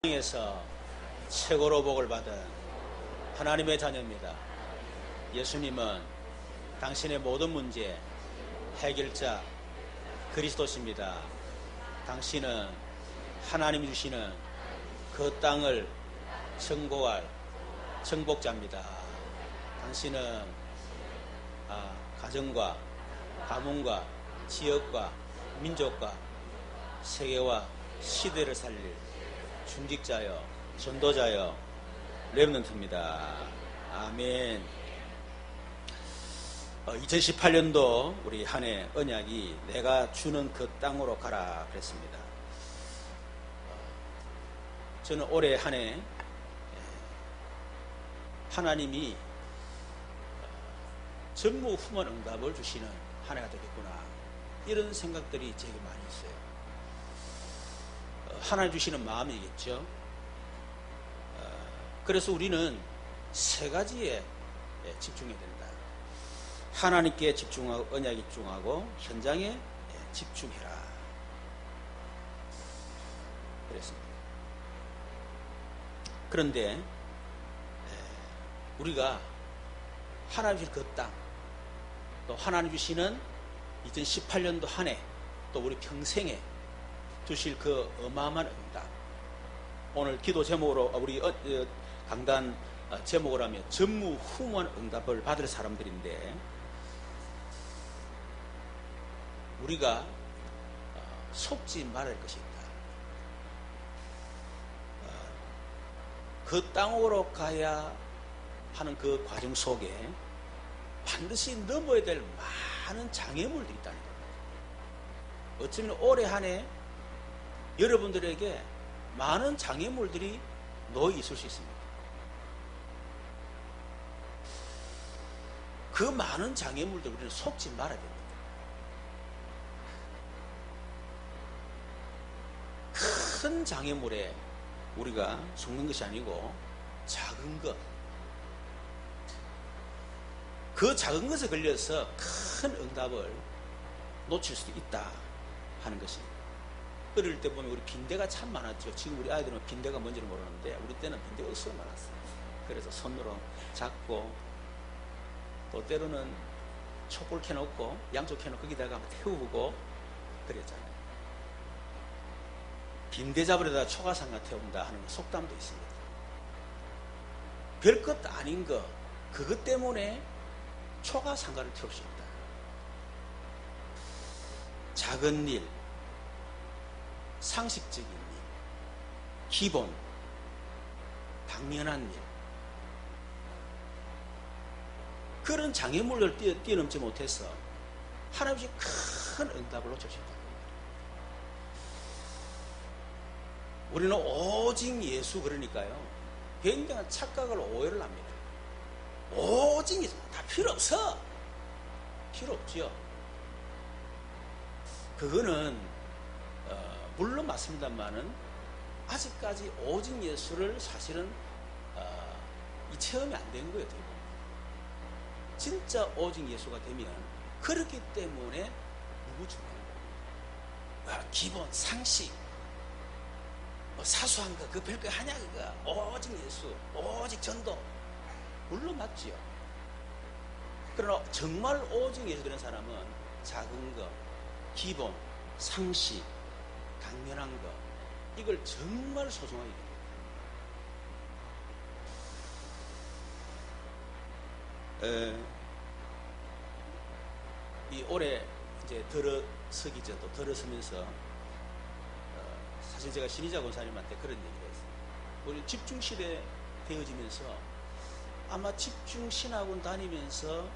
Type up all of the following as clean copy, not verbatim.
에서 최고로 복을 받은 하나님의 자녀입니다. 예수님은 당신의 모든 문제 해결자 그리스도십니다. 당신은 하나님이 주시는 그 땅을 정복할 정복자입니다. 당신은 가정과 가문과 지역과 민족과 세계와 시대를 살릴 중직자여 전도자여 렘넌트입니다. 아멘. 2018년도 우리 한 해 언약이 내가 주는 그 땅으로 가라 그랬습니다. 저는 올해 한 해 하나님이 전무후무한 응답을 주시는 한 해가 되겠구나, 이런 생각들이 제게 많이 있어요. 하나님 주시는 마음이겠죠. 그래서 우리는 세 가지에 집중해야 된다. 하나님께 집중하고, 언약에 집중하고, 현장에 집중해라 그랬습니다. 그런데 우리가 하나님 주신 그 땅, 또 하나님 주시는 2018년도 한 해, 또 우리 평생에 주실 그 어마어마한 응답, 오늘 기도 제목으로 우리 강단 제목을 하면 전무후무한 응답을 받을 사람들인데, 우리가 속지 말아야 할 것이 있다. 그 땅으로 가야 하는 그 과정 속에 반드시 넘어야 될 많은 장애물들이 있다는 겁니다. 어쩌면 올해 한 해 여러분들에게 많은 장애물들이 놓여 있을 수 있습니다. 그 많은 장애물들 우리는 속지 말아야 됩니다. 큰 장애물에 우리가 속는 것이 아니고 작은 것, 그 작은 것에 걸려서 큰 응답을 놓칠 수도 있다 하는 것입니다. 어릴 때 보면 우리 빈대가 참 많았죠. 지금 우리 아이들은 빈대가 뭔지를 모르는데 우리 때는 빈대가 엄청 많았어요. 그래서 손으로 잡고, 또 때로는 촛불 켜놓고 양쪽 켜놓고 거기다가 태우고 그랬잖아요. 빈대 잡으려다 초가상가 태운다 하는 속담도 있습니다. 별것 아닌 거, 그것 때문에 초가상가를 태울 수 있다. 작은 일, 상식적인 일, 기본, 당연한 일, 그런 장애물을 뛰어넘지 못해서 하나님이 큰 응답을 놓칠 수 있다. 우리는 오직 예수, 그러니까요, 굉장한 착각을, 오해를 합니다. 오직 예수, 다 필요 없어. 필요 없죠. 그거는 물론 맞습니다만은 아직까지 오직 예수를 사실은 이 체험이 안 된 거예요. 되고. 진짜 오직 예수가 되면 그렇기 때문에 무궁무진한 거, 기본 상식, 사소한 거, 그 별거 하냐 그거, 오직 예수, 오직 전도, 물론 맞지요. 그러나 정말 오직 예수 되는 사람은 작은 거, 기본, 상식, 당연한 거, 이걸 정말 소중하게 됩니다. 이 올해 이제 들어서기 전, 또 들어서면서 사실 제가 신의자 권사님한테 그런 얘기를 했어요. 우리 집중실에 되어지면서 아마 집중신학원 다니면서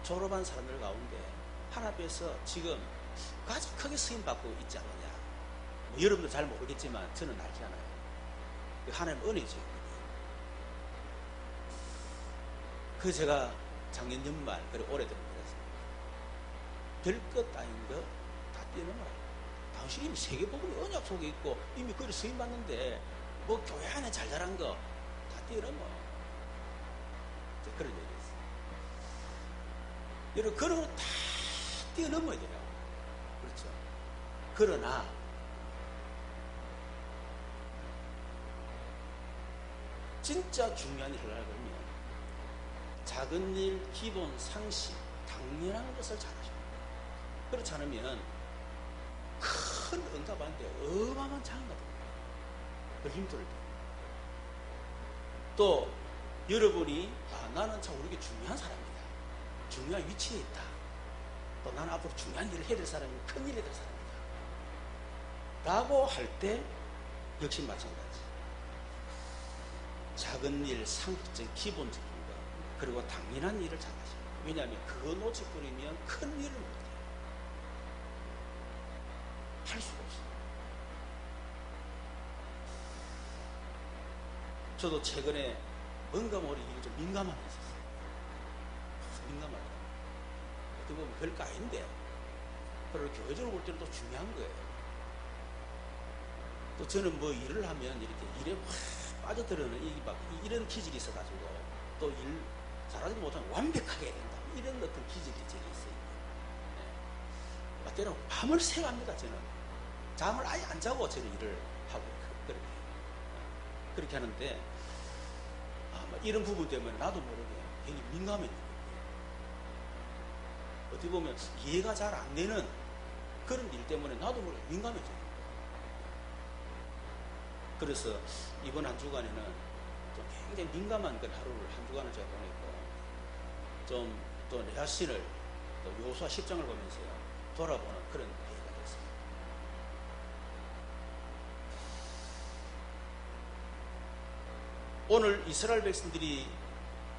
졸업한 사람들 가운데 하나님 앞에서 지금 가장 크게 쓰임 받고 있지 않느냐. 여러분도 잘 모르겠지만 저는 알지 않아요. 하나님 은혜죠. 그 제가 작년 연말, 그리고 올해 들은 거였습니다. 별것 아닌 거 다 뛰어넘어라. 당신 이미 세계복음의 언약 속에 있고 이미 그걸 쓰임 받는데 뭐 교회 안에 잘 자란 거 다 뛰어넘어. 그런 얘기였어요. 여러분, 그런 거 다 뛰어넘어야 돼요. 그렇죠. 그러나 진짜 중요한 일을 하려면 작은 일, 기본, 상식, 당연한 것을 잘하셔야 돼요. 그렇지 않으면 큰 응답하는데 어마어마한 장애가 됩니다. 그 힘들 때. 또 여러분이 나는 참 우리에게 중요한 사람이다. 중요한 위치에 있다. 또 나는 앞으로 중요한 일을 해야 될 사람이 큰 일을 해야 될 사람이다. 라고 할 때 역시 마찬가지. 작은 일, 상식적, 기본적인 것, 그리고 당연한 일을 잘하셔야 돼요. 왜냐하면 그거 놓쳐버리면 큰 일을 못해요. 할 수가 없어요. 저도 최근에 뭔가 모르게 이게 좀 민감함이 있었어요. 민감하다. 어떻게 보면 별거 아닌데, 그걸 교회적으로 볼 때는 또 중요한 거예요. 또 저는 뭐 일을 하면 이렇게 일에 확 빠져들어는 이런 기질이 있어가지고 또 일 잘하지 못하면 완벽하게 해야 된다. 이런 어떤 기질이 제게 있어요. 네. 때로 밤을 새갑니다. 저는 잠을 아예 안 자고 저는 일을 하고 그렇게 하는데 이런 부분 때문에 나도 모르게 굉장히 민감해지는 거예요. 어떻게 보면 이해가 잘 안 되는 그런 일 때문에 나도 모르게 민감해져요. 그래서 이번 한 주간에는 좀 굉장히 민감한 그 하루를 한 주간을 제가 보냈고 좀 또 내 자신을 또 요수와 10장을 보면서 돌아보는 그런 계기가 됐습니다. 오늘 이스라엘 백성들이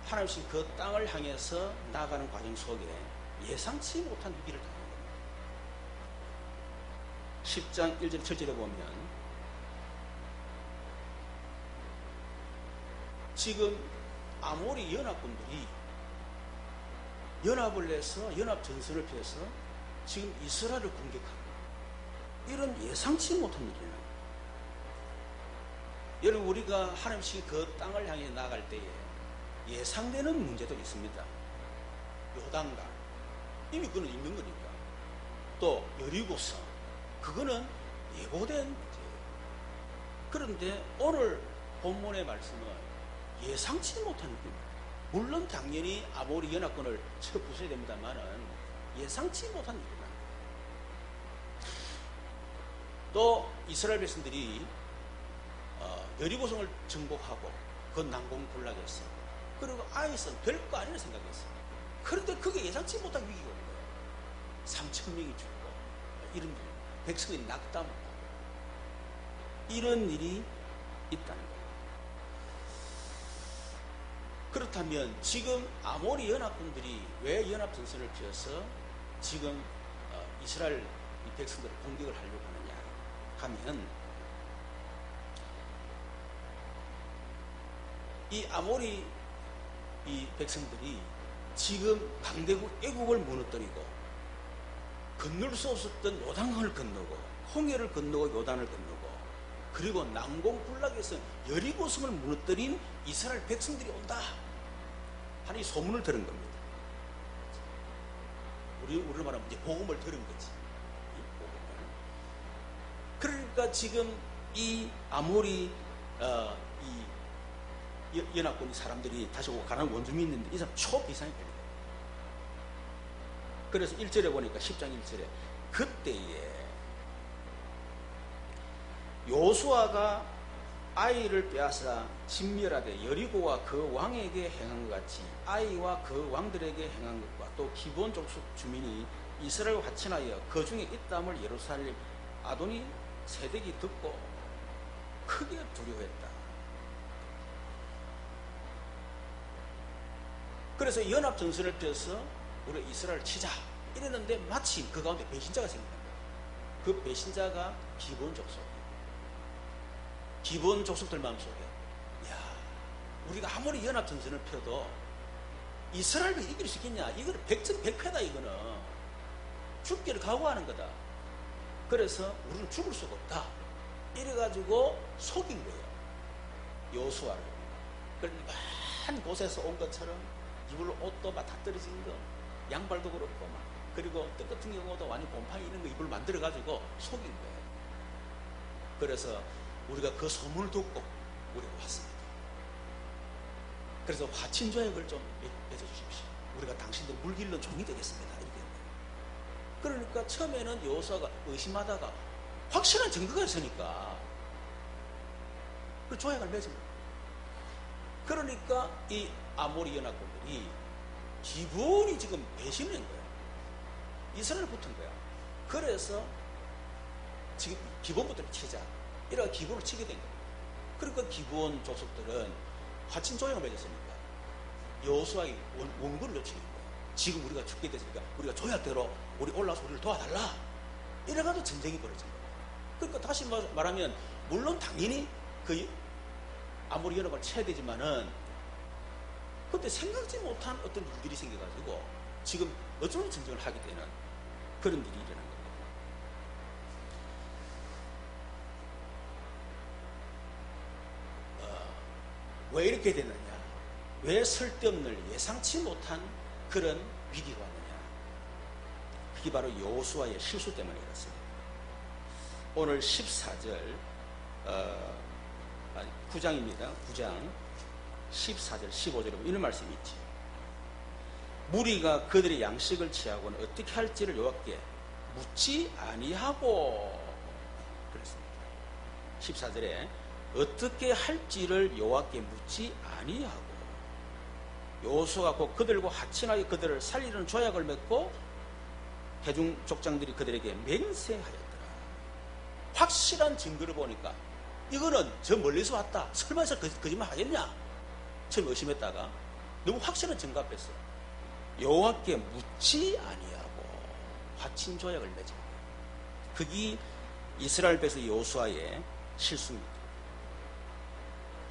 하나님신 그 땅을 향해서 나아가는 과정 속에 예상치 못한 위기를 당한 겁니다. 10장 1절 7절에 보면 지금 아모리 연합군들이 연합을 해서 연합 전선을 펴서 지금 이스라엘을 공격하고 이런 예상치 못한 일이에요. 여러분 우리가 하나님께 그 땅을 향해 나아갈 때에 예상되는 문제도 있습니다. 요단강 이미 그건 있는 거니까. 또 여리고성 그거는 예고된 문제예요. 그런데 오늘 본문의 말씀은 예상치 못한 일입니다. 물론 당연히 아모리 연합군을 쳐 부숴야 됩니다만은 예상치 못한 일입니다. 또 이스라엘 백성들이 여리고성을 정복하고 그 난공불락했어. 그리고 아이선 별거 아니라 생각했어. 그런데 그게 예상치 못한 위기가 온 거예요. 3,000명이 죽고 이런 일, 백성이 낙담을 하고 이런 일이 있다는 거예요. 그렇다면 지금 아모리 연합군들이 왜 연합전선을 펴서 지금 이스라엘 백성들을 공격을 하려고 하느냐 하면 이 아모리 이 백성들이 지금 강대국 애국을 무너뜨리고 건널 수 없었던 요단강을 건너고 홍해를 건너고 요단을 건너고 그리고 난공불락에서 여리고성을 무너뜨린 이스라엘 백성들이 온다 하는 이 소문을 들은 겁니다. 우리로 말하면 이제 복음을 들은 거지. 그러니까 지금 이 아모리 이 연합군 사람들이 다시 오고 가는 원주민이 있는데 이 사람 초비상이 걸린 거예요. 그래서 1절에 보니까 10장 1절에 그때에 요수아가 아이를 빼앗아 진멸하되 여리고와 그 왕에게 행한 것 같이 아이와 그 왕들에게 행한 것과 또 기본 족속 주민이 이스라엘과 화친하여 그 중에 있다함을 예루살렘 아도니 세덱이 듣고 크게 두려워했다. 그래서 연합전선을 펴서 우리 이스라엘을 치자 이랬는데 마침 그 가운데 배신자가 생깁니다. 그 배신자가 기본 족속들 마음속에 우리가 아무리 연합전선을 펴도 이스라엘을 이길 수 있겠냐, 이거는 백전백패다, 이거는 죽기를 각오하는 거다. 그래서 우리는 죽을 수가 없다 이래가지고 속인 거예요, 여호수아를. 그러니까 한 곳에서 온 것처럼 이불로 옷도 막 다 떨어진 거, 양발도 그렇고 막, 그리고 또 같은 경우도 완전 곰팡이 있는 거 이불 만들어가지고 속인 거예요. 그래서 우리가 그 소문을 듣고 우리가 왔습니다. 그래서 화친조약을 좀 맺어주십시오. 우리가 당신들 물길로 종이 되겠습니다. 이렇게. 그러니까 처음에는 여호수아가 의심하다가 확실한 증거가 있으니까 그 조약을 맺습니다. 그러니까 이 아모리 연합군들이 기본이 지금 배신을 한 거예요. 이스라엘 붙은 거야. 그래서 지금 기본부터 치자. 이런 기본을 치게 된 거예요. 그러니까 기본 족속들은 화친 조약을 맺었으니까 여호수아의 원군을 요청한 거예요. 지금 우리가 죽게 됐으니까 우리가 조약대로 우리 올라와서 우리를 도와달라. 이래가지고 전쟁이 벌어진 거예요. 그러니까 다시 말하면 물론 당연히 그 아무리 연합을 쳐야 되지만은 그때 생각지 못한 어떤 일들이 생겨가지고 지금 어쩌면 전쟁을 하게 되는 그런 일이 일어난 겁니다. 왜 이렇게 됐느냐? 왜 쓸데없는 예상치 못한 그런 위기가 왔느냐? 그게 바로 여호수아의 실수 때문에 그렇습니다. 오늘 14절 9장입니다. 9장 14절 15절에 이런 말씀이 있지. 무리가 그들의 양식을 취하고는 어떻게 할지를 여호와께 묻지 아니하고 그랬습니다. 14절에 어떻게 할지를 여호와께 묻지 아니하고 여호수아가 곧 그들과 하친하게 그들을 살리려는 조약을 맺고 회중 족장들이 그들에게 맹세하였더라. 확실한 증거를 보니까 이거는 저 멀리서 왔다. 설마 저 거짓말 하겠냐? 처음 의심했다가 너무 확실한 증거 앞에서 여호와께 묻지 아니하고 화친 조약을 맺은 거예요. 그게 이스라엘 백성 여호수아의 실수입니다.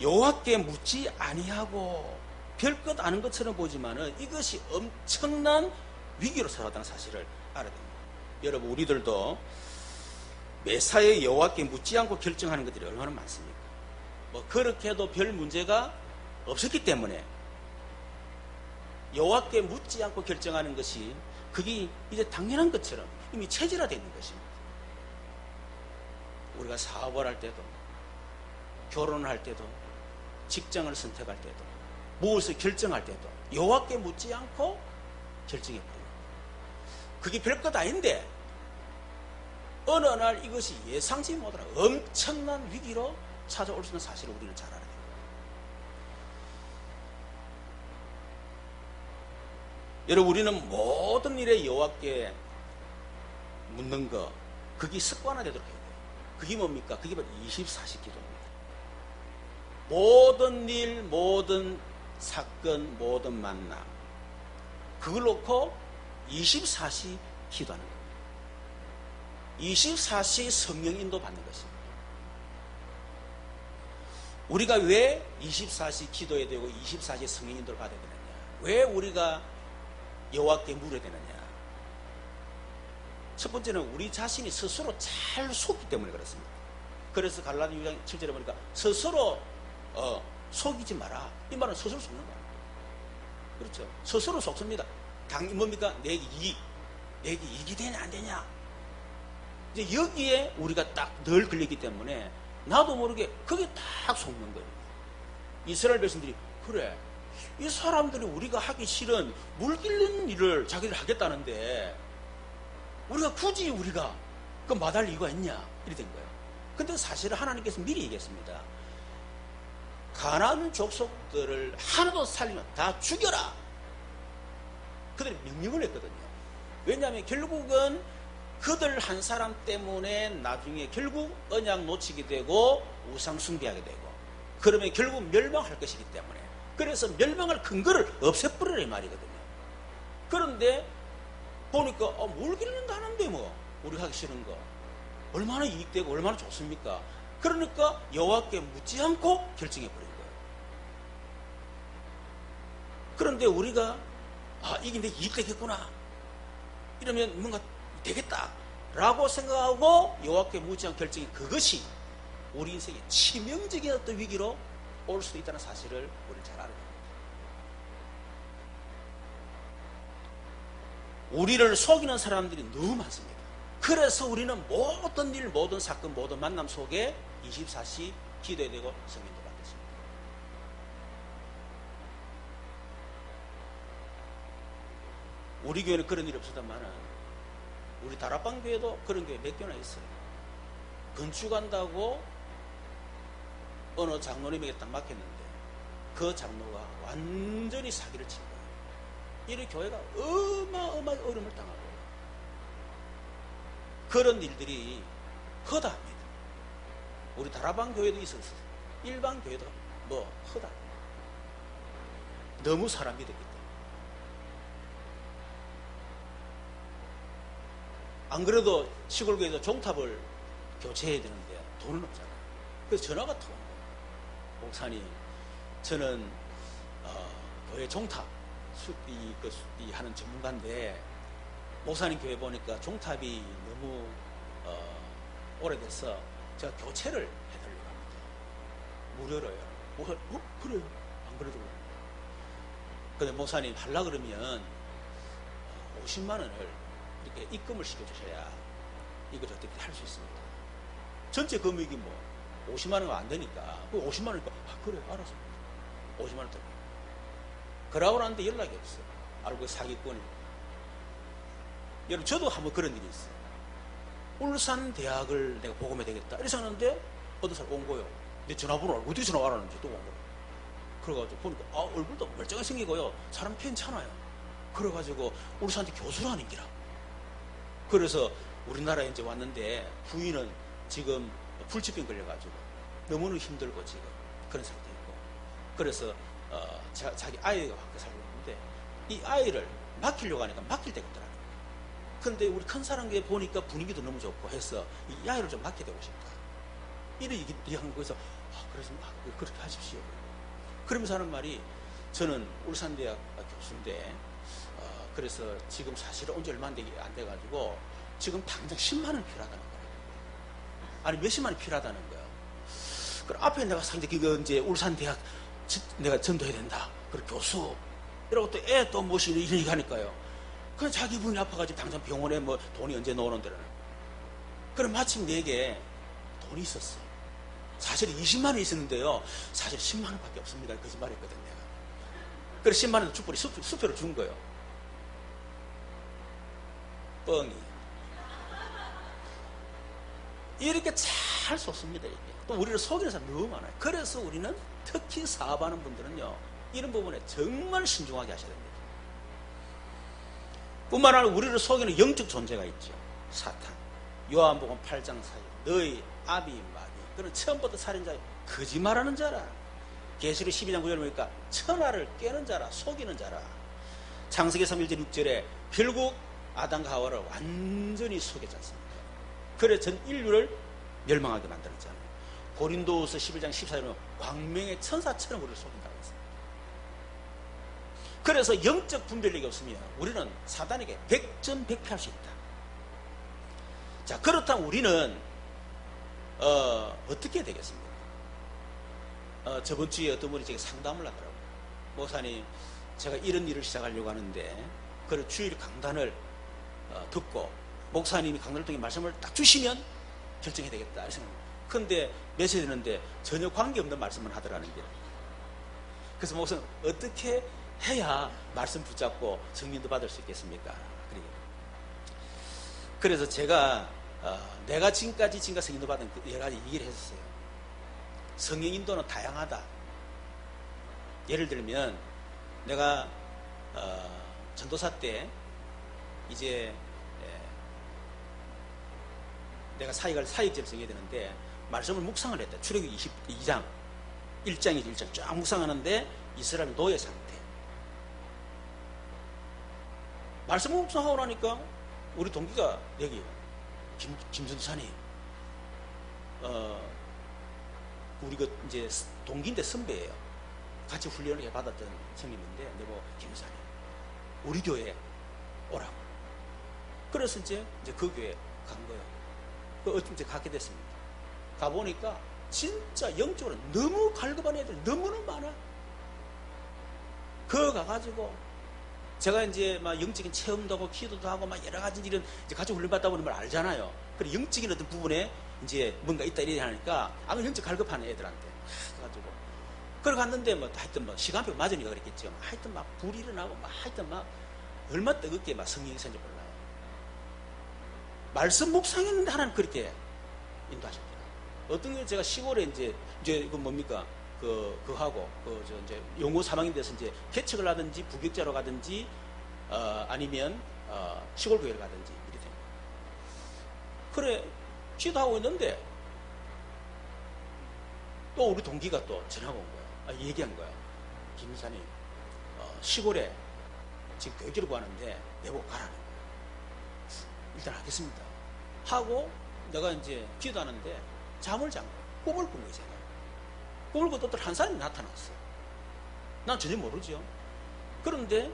여호와께 묻지 아니하고 별것 아는 것처럼 보지만은 이것이 엄청난 위기로 살아왔다는 사실을 알아야 됩니다. 여러분 우리들도 매사에 여호와께 묻지 않고 결정하는 것들이 얼마나 많습니까? 뭐 그렇게 해도 별 문제가 없었기 때문에 여호와께 묻지 않고 결정하는 것이 그게 이제 당연한 것처럼 이미 체질화되어 있는 것입니다. 우리가 사업을 할 때도 결혼을 할 때도 직장을 선택할 때도 무엇을 결정할 때도 여호와께 묻지 않고 결정해버려요. 그게 별것 아닌데 어느 날 이것이 예상치 못한 엄청난 위기로 찾아올 수 있는 사실을 우리는 잘 알아야 됩니다. 여러분 우리는 모든 일에 여호와께 묻는 거 그게 습관화되도록 해야 돼요. 그게 뭡니까? 그게 바로 24시 기도입니다. 모든 일, 모든 사건, 모든 만남 그걸 놓고 24시 기도하는 겁니다. 24시 성령 인도 받는 것입니다. 우리가 왜 24시 기도해야 되고 24시 성령 인도를 받아야 되느냐? 왜 우리가 여호와께 물어야 되느냐? 첫 번째는 우리 자신이 스스로 잘 속기 때문에 그렇습니다. 그래서 갈라디 6장 7절에 보니까 스스로 속이지 마라. 이 말은 스스로 속는 거예요. 그렇죠? 스스로 속습니다. 당연히 뭡니까? 내게 이익이 되냐 안 되냐? 이제 여기에 우리가 딱 늘 걸리기 때문에 나도 모르게 그게 딱 속는 거예요. 이스라엘 백성들이 그래 이 사람들이 우리가 하기 싫은 물 길는 일을 자기들 하겠다는데 우리가 굳이 우리가 그 마다할 이유가 있냐? 이렇게 된 거예요. 근데 사실은 하나님께서 미리 얘기했습니다. 가나안 족속들을 하나도 살리면 다 죽여라. 그들이 명령을 했거든요. 왜냐하면 결국은 그들 한 사람 때문에 나중에 결국 언약 놓치게 되고 우상 숭배하게 되고 그러면 결국 멸망할 것이기 때문에 그래서 멸망할 근거를 없애버리라 이 말이거든요. 그런데 보니까 물 기르는다 하는데 뭐 우리 하기 싫은 거 얼마나 이익되고 얼마나 좋습니까? 그러니까 여호와께 묻지 않고 결정해버린 거예요. 그런데 우리가 이게 내 이익되겠구나 이러면 뭔가 되겠다 라고 생각하고 여호와께 묻지 않고 결정이 그것이 우리 인생의 치명적인 어떤 위기로 올 수도 있다는 사실을 우리는 잘 알아야 됩니다. 우리를 속이는 사람들이 너무 많습니다. 그래서 우리는 모든 일, 모든 사건, 모든 만남 속에 24시 기도해야 되고 성인도 받겠습니다. 우리 교회는 그런 일이 없었다만은 우리 다락방 교회도 그런 교회 몇 교나 있어요. 건축한다고 어느 장로님에게 딱 맡겼는데 그 장로가 완전히 사기를 친 거예요. 이런 교회가 어마어마하게 어려움을 당하고 그런 일들이 허다합니다. 우리 다락방 교회도 있었어요. 일반 교회도 허다. 너무 사람 믿었기 때문에. 안 그래도 시골 교회도 종탑을 교체해야 되는데 돈은 없잖아요. 그래서 전화가 통한 거예요. 목사님, 저는 교회 종탑 하는 전문가인데 목사님 교회 보니까 종탑이 너무 오래돼서 제가 교체를 해달라고 합니다. 무료로요. 그래요. 안 그래도 그래요. 근데 목사님 하려 그러면 50만 원을 이렇게 입금을 시켜주셔야 이걸 어떻게 할 수 있습니다. 전체 금액이 50만 원가 안 되니까 50만 원이니까 그래 알았어. 50만 원 드려요. 그러고 나는데 연락이 없어요. 알고 사기꾼이. 여러분 저도 한번 그런 일이 있어요. 울산 대학을 내가 보고면 되겠다 이래서 하는데 어떤 사람 온 거예요. 내 전화번호 알고 어디 전화 와라는지 또 온 거예요. 그래가지고 보니까 얼굴도 멀쩡하게 생기고요. 사람 괜찮아요. 그래가지고 울산대 교수라는 기라. 그래서 우리나라에 이제 왔는데 부인은 지금 불치병 걸려가지고 너무나 힘들고 지금 그런 상태이고 그래서 자기 아이가 밖에 살고 있는데 이 아이를 맡기려고 하니까 맡길 데가 없더라고요. 근데 우리 큰 사람께 보니까 분위기도 너무 좋고 해서 이 아이를 좀 맡게 되고 싶다. 이런 얘기한 거에서 그래서 그렇게 하십시오. 그러면서 하는 말이 저는 울산대학 교수인데 그래서 지금 사실은 온 지 얼마 안 돼가지고 지금 당장 10만 원 필요하다는 거예요. 아니 몇십만 원 필요하다는 거예요. 그럼 앞에 내가 상대 그거 이제 울산대학 내가 전도해야 된다. 그리고 교수 이러고 또 애 또 무엇이 이런 얘기 하니까요. 그냥 자기 분이 아파가지고 당장 병원에 돈이 언제 넣어놓는다는. 그럼 마침 내게 돈이 있었어. 사실 20만 원 있었는데요. 사실 10만 원밖에 없습니다. 거짓말했거든 내가. 그래서 10만 원 축벌이 수표로 준 거예요. 뻥이. 이렇게 잘 쏟습니다. 이게. 또 우리를 속이는 사람 너무 많아요. 그래서 우리는 특히 사업하는 분들은요. 이런 부분에 정말 신중하게 하셔야 됩니다. 뿐만 아니라 우리를 속이는 영적 존재가 있죠. 사탄. 요한복음 8장 4절. 너희 아비 마귀. 그는 처음부터 살인자, 거짓말하는 자라. 계시록 12장 9절에 보니까 천하를 깨는 자라, 속이는 자라. 창세기 3일 6절에 결국 아담과 하와를 완전히 속였지 않습니까? 그래 전 인류를 멸망하게 만들었잖아요. 고린도후서 11장 14절에 광명의 천사처럼 우리를 속인다고 했습니다. 그래서 영적 분별력이 없으면 우리는 사단에게 백전백패할 수 있다. 자, 그렇다면 우리는 어떻게 해야 되겠습니까? 저번 주에 어떤 분이 제게 상담을 하더라고요. 목사님, 제가 이런 일을 시작하려고 하는데 그 주일 강단을 듣고 목사님이 강단을 통해 말씀을 딱 주시면 결정해야 되겠다. 그런데 며칠 되는데 전혀 관계없는 말씀을 하더라는 게. 그래서 목사님 어떻게 해야 말씀 붙잡고 승인도 받을 수 있겠습니까? 그래서 제가 내가 지금까지 승인도 받은 여러 가지 얘기를 했었어요. 성령 인도는 다양하다. 예를 들면 내가 전도사 때 이제 내가 사역제를 정해야 되는데 말씀을 묵상을 했다. 출애굽기 22장 1장이죠. 1장 쫙 묵상하는데 이스라엘 노예 상태. 말씀을 묵상하고 나니까 우리 동기가 여기 김전사님 우리가 이제 동기인데 선배예요. 같이 훈련을 받았던 성님인데 너무 김사님 우리 교회에 오라고. 그래서 이제 그 교회에 간 거예요. 어떻게 이제 가게 됐습니다. 가보니까 진짜 영적으로 너무 갈급한 애들 너무너무 많아. 그거 가가지고 제가 이제 막 영적인 체험도 하고 기도도 하고 막 여러 가지 일은 이제 같이 훈련받다 보면 걸 알잖아요. 그래 영적인 어떤 부분에 이제 뭔가 있다 이래 하니까 아무 영적 갈급한 애들한테 가가지고 그래 갔는데 하여튼 시간표 맞으니까 그랬겠죠. 하여튼 막 불이 일어나고 막 하여튼 막 얼마나 뜨겁게 막 성령이 있었는지 몰라요. 말씀 묵상했는데 하나님 그렇게 인도하셨더라. 어떤 게 제가 시골에 이제 그 뭡니까? 그하고, 이제 용어 사망인 데서 이제 개척을 하든지 부격자로 가든지, 아니면, 시골 교회를 가든지, 이렇게 됩니다. 그래, 기도하고 있는데, 또 우리 동기가 또 전화가 온 거야. 얘기한 거야. 김 이사님, 시골에 지금 교육기를 구하는데 내보고 가라는 거야. 일단 하겠습니다. 하고 내가 이제 기도하는데 잠을 잔 거야. 꿈을 꾼 거야, 제가. 꿈을 꿨더니 한 사람이 나타났어. 난 전혀 모르죠. 그런데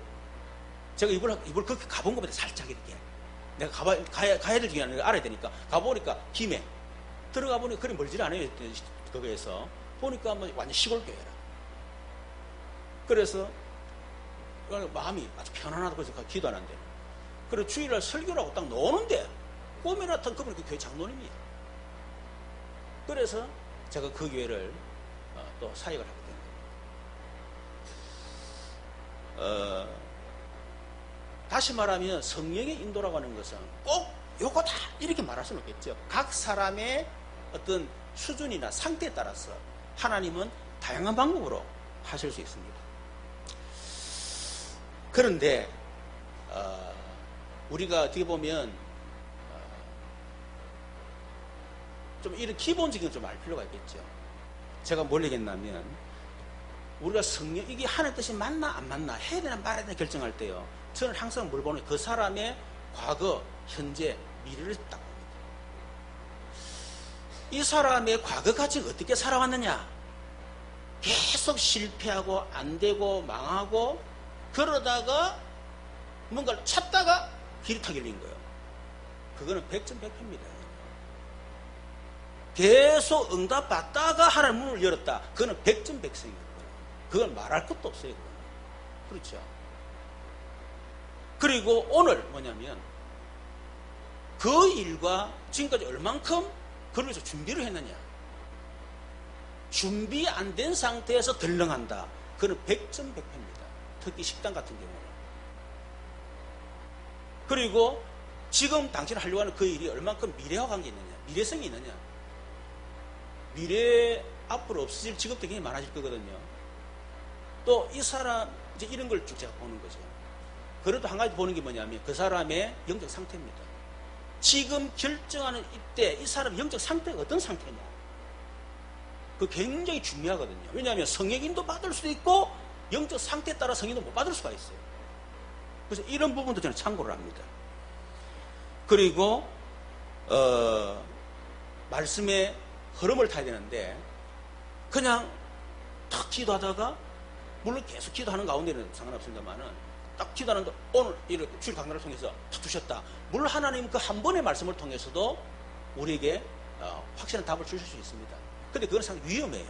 제가 이걸 그렇게 가본 것보다 살짝 이렇게 내가 가야 될 중에 하나를 알아야 되니까 가보니까 김해 들어가 보니까 그리 멀지 않아요. 거기에서 보니까 뭐 완전 시골 교회라. 그래서 마음이 아주 편안하다고 해서 기도하는데, 그래 주일날 설교를 하고 딱 노는데 꿈에 나타난 그분이 그 교회 장로님이에요. 그래서 제가 그 교회를 또 사역을 하게 된 거예요. 다시 말하면 성령의 인도라고 하는 것은 꼭 요거다 이렇게 말할 수는 없겠죠. 각 사람의 어떤 수준이나 상태에 따라서 하나님은 다양한 방법으로 하실 수 있습니다. 그런데 우리가 어떻게 보면 좀 이런 기본적인 걸 좀 알 필요가 있겠죠. 제가 뭘 얘기했냐면, 우리가 성령, 이게 하나님 뜻이 맞나 안 맞나, 해야 되나 말아야 되나 결정할 때요, 저는 항상 뭘 보는, 그 사람의 과거, 현재, 미래를 딱 봅니다. 이 사람의 과거까지 어떻게 살아왔느냐, 계속 실패하고 안 되고 망하고 그러다가 뭔가를 찾다가 길이 타길린 거예요. 그거는 백전백패입니다. 계속 응답받다가 하나님 문을 열었다. 그거는 백전백승이에요. 그건 말할 것도 없어요. 그건. 그렇죠. 그리고 오늘 뭐냐면, 그 일과 지금까지 얼만큼 그걸 위해서 준비를 했느냐. 준비 안 된 상태에서 덜렁한다. 그거는 백전백패입니다. 특히 식당 같은 경우는. 그리고 지금 당신이 하려고 하는 그 일이 얼만큼 미래와 관계 있느냐, 미래성이 있느냐. 미래 앞으로 없어질 직업들이 굉장히 많아질 거거든요. 또 이 사람, 이제 이런 걸 쭉 제가 보는 거죠. 그래도 한 가지 보는 게 뭐냐면, 그 사람의 영적 상태입니다. 지금 결정하는 이때 이 사람의 영적 상태가 어떤 상태냐. 그거 굉장히 중요하거든요. 왜냐하면 성령인도 받을 수도 있고 영적 상태에 따라 성령도 못 받을 수가 있어요. 그래서 이런 부분도 저는 참고를 합니다. 그리고 말씀의 흐름을 타야 되는데, 그냥 탁 기도하다가, 물론 계속 기도하는 가운데는 상관없습니다만은, 딱 기도하는데 오늘 이렇게 주일 강단을 통해서 탁 두셨다. 물론 하나님 그 한 번의 말씀을 통해서도 우리에게 확실한 답을 주실 수 있습니다. 근데 그건 상당히 위험해요.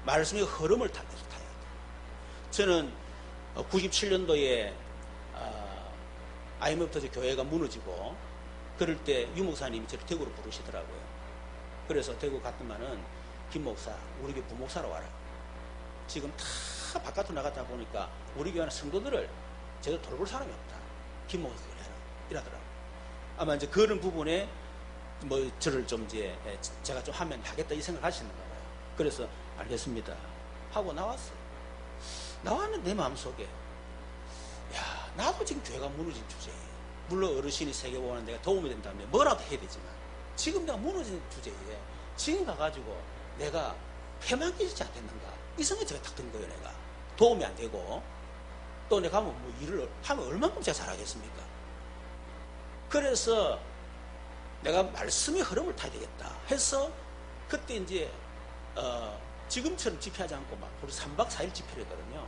말씀의 흐름을 계속 타야 돼요. 저는 97년도에 IMF 터져 교회가 무너지고 그럴 때 유 목사님이 저를 대구로 부르시더라고요. 그래서 대구 갔더만은, 김 목사, 우리 교회 부목사로 와라. 지금 다 바깥으로 나갔다 보니까 우리 교회 성도들을 제대로 돌볼 사람이 없다. 김 목사가 해라. 이러더라고요. 아마 이제 그런 부분에 뭐 저를 좀 이제 제가 좀 하면 하겠다 이 생각을 하시는가 봐요. 그래서 알겠습니다 하고 나왔어요. 나왔는데 내 마음속에, 야, 나도 지금 교회가 무너진 주제에, 물론 어르신이 세계보고하는 내가 도움이 된다면 뭐라도 해야 되지만, 지금 내가 무너진 주제에 지금 가가지고 내가 패만 끼지 않겠는가, 이 생각이 제가 딱 든 거예요. 내가 도움이 안 되고 또 내가 뭐 일을 하면 얼만큼 제가 잘하겠습니까? 그래서 내가 말씀의 흐름을 타야 되겠다 해서, 그때 이제 지금처럼 집회하지 않고 막 우리 3박 4일 집회를 했거든요.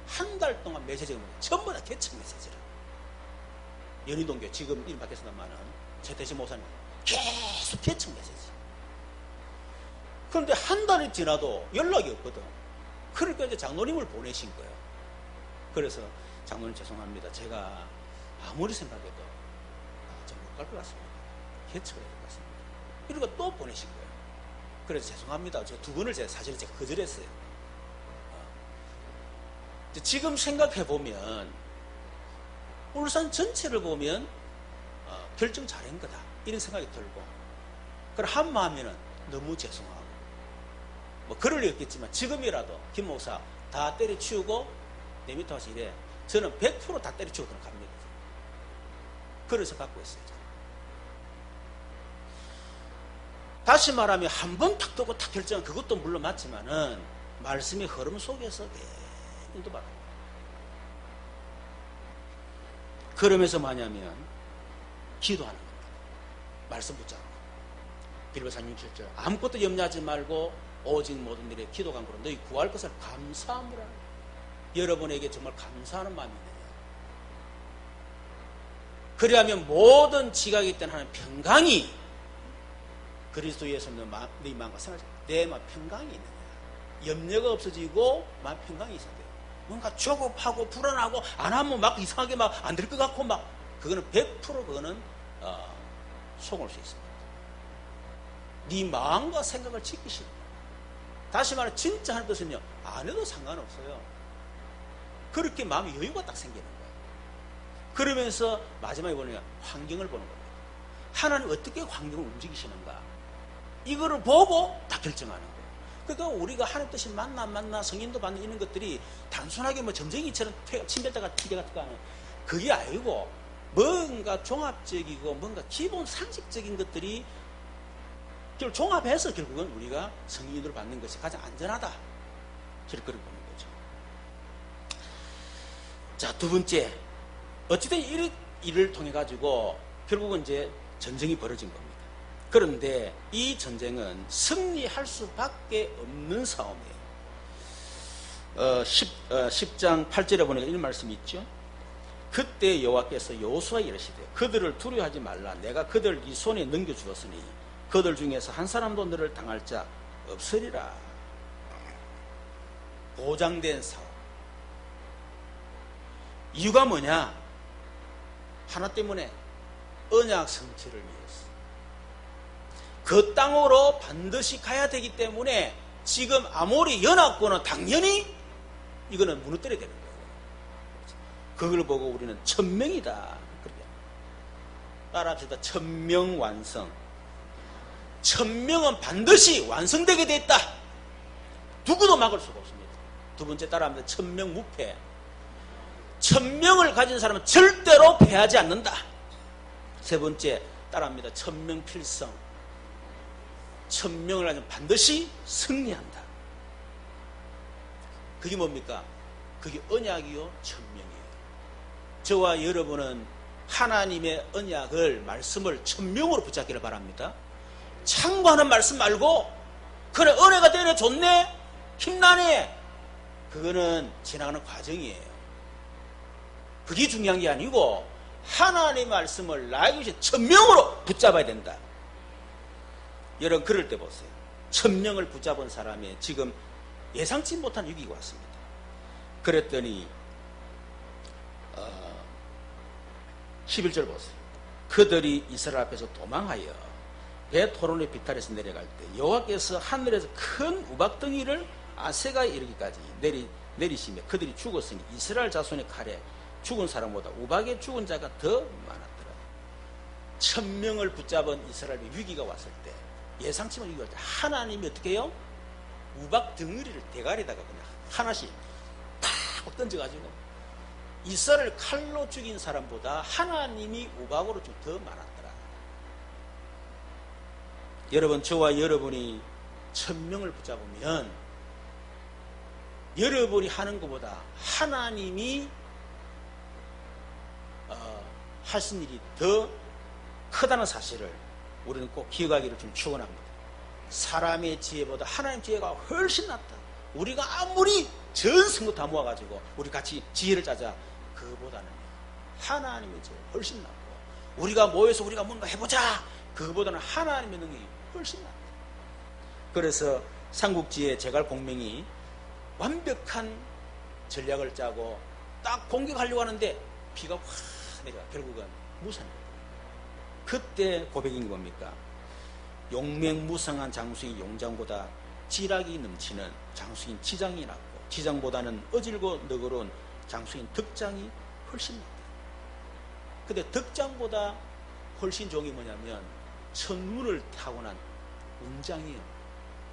한 달 동안 메시지가 전부 다 개척 메시지를, 연희동교회 지금 이름 바뀌었습니다만은 최태신 목사님 계속 개척 메시지. 그런데 한 달이 지나도 연락이 없거든. 그러니까 이제 장로님을 보내신 거예요. 그래서 장로님 죄송합니다. 제가 아무리 생각해도 좀 못 갈 것 같습니다. 개척을 해야 될 것 같습니다. 이러고 또 보내신 거예요. 그래서 죄송합니다. 저 두 번을 사실은 제가 거절했어요. 지금 생각해보면 울산 전체를 보면 결정 잘한 거다 이런 생각이 들고, 그럼 한마음에는 너무 죄송하고, 뭐 그럴 리 없겠지만 지금이라도 김 목사 다 때려치우고 내 밑에 와서 이래, 저는 100% 다 때려치우고 갑니다. 그래서 갖고 있어요. 다시 말하면 한 번 탁 두고 탁 결정한 그것도 물론 맞지만은 말씀의 흐름 속에서 계속 받아요. 그러면서 뭐냐면 기도하는 겁니다. 말씀 붙잡고 빌립보서 6절 아무것도 염려하지 말고 오직 모든 일에 기도 간구로 너희 구할 것을 감사함으로 하라. 여러분에게 정말 감사하는 마음이 있네요. 그리하면 모든 지각이 있던 하는 평강이 그리스도에서 너희 마음과 생활, 내 마음 평강이 있는 거야. 염려가 없어지고 마음 평강이 있어야 돼요. 뭔가 조급하고 불안하고 안 하면 막 이상하게 막 안 될 것 같고 막 그거는 100% 그거는 속을 수 있습니다. 네 마음과 생각을 지키시는 거예요. 다시 말해 진짜 하는 뜻은요, 안 해도 상관없어요. 그렇게 마음의 여유가 딱 생기는 거예요. 그러면서 마지막에 보면 환경을 보는 겁니다. 하나님 어떻게 환경을 움직이시는가, 이거를 보고 다 결정하는 거예요. 그러니까 우리가 하나님 뜻이 맞나 성인도 받는 이런 것들이 단순하게 뭐 점쟁이처럼 침뱉다가 튀겨갔다가 하는 그게 아니고, 뭔가 종합적이고 뭔가 기본 상식적인 것들이 결국 종합해서 결국은 우리가 성인으로 받는 것이 가장 안전하다, 그렇게 보는 거죠. 자, 두 번째, 어찌든 이 일을 통해 가지고 결국은 이제 전쟁이 벌어진 겁니다. 그런데 이 전쟁은 승리할 수밖에 없는 싸움이에요. 10장 8절에 보니까 이런 말씀이 있죠. 그때 여호와께서 여호수아에 이르시되 그들을 두려워하지 말라. 내가 그들 네 손에 넘겨주었으니 그들 중에서 한 사람도 너를 당할 자 없으리라. 보장된 싸움. 이유가 뭐냐? 하나 때문에 언약 성취를 위해서. 그 땅으로 반드시 가야 되기 때문에 지금 아모리 연합군은 당연히 이거는 무너뜨려야 되는 거예요. 그걸 보고 우리는 1000명이다. 따라합시다. 1000명 완성. 1000명은 반드시 완성되게 돼 있다. 누구도 막을 수가 없습니다. 두 번째 따라합니다. 1000명 무패. 1000명을 가진 사람은 절대로 패하지 않는다. 세 번째 따라합니다. 1000명 필성. 1000명을 가지면 반드시 승리한다. 그게 뭡니까? 그게 언약이요 1000명이에요. 저와 여러분은 하나님의 언약을, 말씀을 1000명으로 붙잡기를 바랍니다. 참고하는 말씀 말고, 그래 은혜가 되네, 좋네, 힘나네, 그거는 지나가는 과정이에요. 그게 중요한 게 아니고 하나님의 말씀을 나에게 주신 1000명으로 붙잡아야 된다. 여러분 그럴 때 보세요. 1000명을 붙잡은 사람이 지금 예상치 못한 위기가 왔습니다. 그랬더니 11절 보세요. 그들이 이스라엘 앞에서 도망하여 배 토론의 비탈에서 내려갈 때 여호와께서 하늘에서 큰 우박덩이를 아세가에 이르기까지 내리시며 그들이 죽었으니 이스라엘 자손의 칼에 죽은 사람보다 우박에 죽은 자가 더 많았더라. 1000명을 붙잡은 이스라엘의 위기가 왔을 때, 예상치 못한 위기가 왔을 때 하나님이 어떻게 해요? 우박 덩어리를 대가리에다가 그냥 하나씩 탁 던져가지고 이스라엘 칼로 죽인 사람보다 하나님이 우박으로 더 많았더라. 여러분, 저와 여러분이 1000명을 붙잡으면 여러분이 하는 것보다 하나님이 하신 일이 더 크다는 사실을 우리는 꼭 기억하기를 좀 축원합니다. 사람의 지혜보다 하나님의 지혜가 훨씬 낫다. 우리가 아무리 전 성도 다 모아가지고 우리 같이 지혜를 짜자, 그거보다는 하나님의 지혜가 훨씬 낫고, 우리가 모여서 우리가 뭔가 해보자, 그거보다는 하나님의 능력이 훨씬 낫다. 그래서 삼국지의 제갈공명이 완벽한 전략을 짜고 딱 공격하려고 하는데 비가 확 내려 결국은 무산이 됩니다. 그때 고백인 게 뭡니까? 용맹무성한 장수인 용장보다 지략이 넘치는 장수인 지장이 낫고, 지장보다는 어질고 너그러운 장수인 덕장이 훨씬 낫다. 근데 덕장보다 훨씬 좋은 게 뭐냐면 천문을 타고난 운장이에요.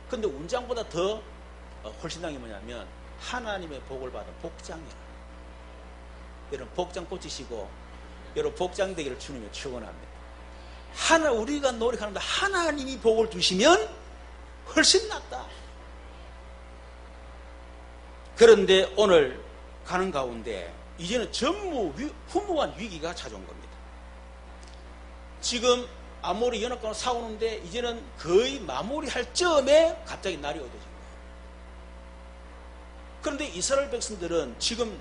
근데 운장보다 더 훨씬 나은 게 뭐냐면 하나님의 복을 받은 복장이에요. 여러분 복장 꽂히시고 여러분 복장 되기를 주님의 축원합니다. 우리가 노력하는데 하나님이 복을 주시면 훨씬 낫다. 그런데 오늘 가는 가운데 이제는 전무후무한 위기가 찾아온 겁니다. 지금 아모리 연합군과 싸우는데 이제는 거의 마무리할 즈음에 갑자기 날이 어두워진 거예요. 그런데 이스라엘 백성들은 지금